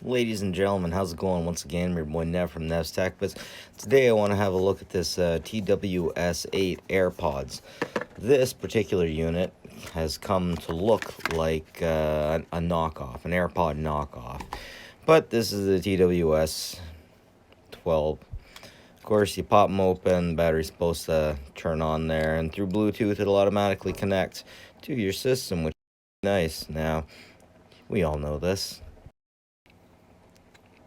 Ladies and gentlemen, how's it going? Once again, your boy Nev from Nev's Tech Bits. Today I want to have a look at this TWS 8 AirPods. This particular unit has come to look like a knockoff, an AirPod knockoff. But this is the TWS 12. Of course, you pop them open, the battery's supposed to turn on there, and through Bluetooth it'll automatically connect to your system, which is nice. Now, we all know this.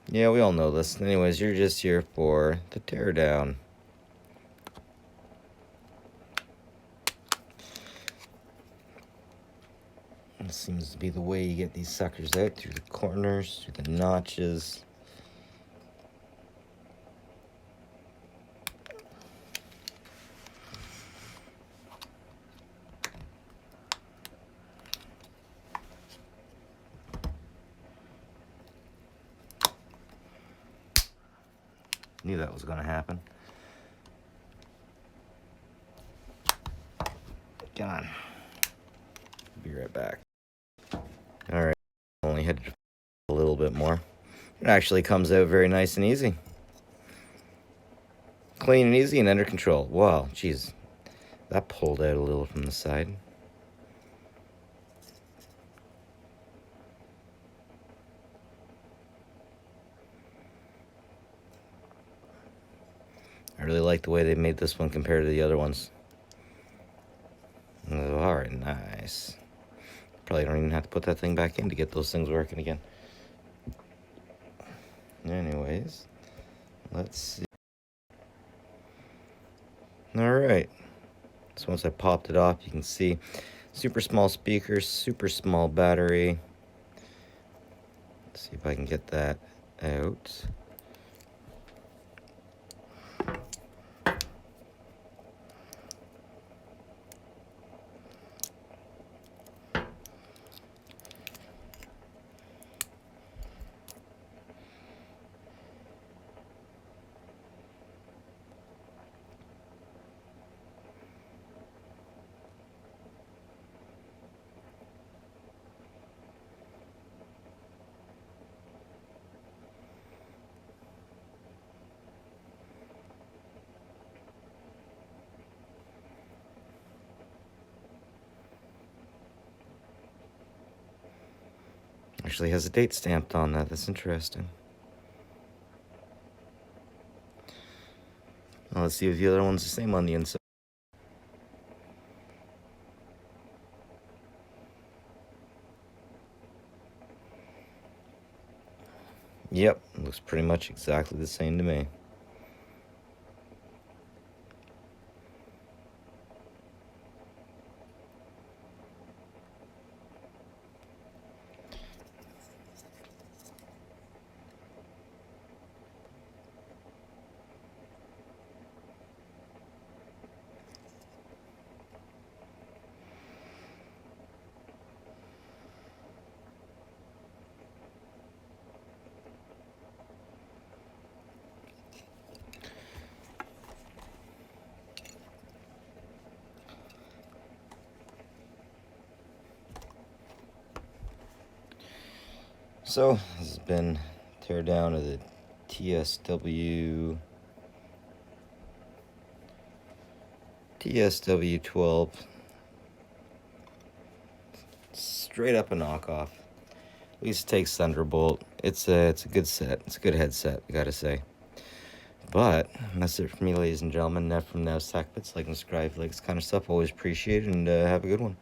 Yeah, we all know this. Anyways, you're just here for the teardown. This seems to be the way you get these suckers out, through the corners, through the notches. Knew that was going to happen. Come on. Be right back. Alright, only had to a little bit more. It actually comes out very nice and easy. Clean and easy and under control. Wow, geez. That pulled out a little from the side. I really like the way they made this one compared to the other ones. Alright, nice. Probably don't even have to put that thing back in to get those things working again. Anyways, let's see. Alright. So once I popped it off, you can see super small speakers, super small battery. Let's see if I can get that out. Actually has a date stamped on that. That's interesting. Well, let's see if the other one's the same on the inside. Yep, looks pretty much exactly the same to me. So, this has been teardown of the TSW12. Straight up a knockoff. At least it takes Thunderbolt. It's a good set. It's a good headset, I gotta say. But that's it for me, ladies and gentlemen. Nev from Nev's Tech Bits. Like and subscribe, like this kind of stuff. Always appreciated, and have a good one.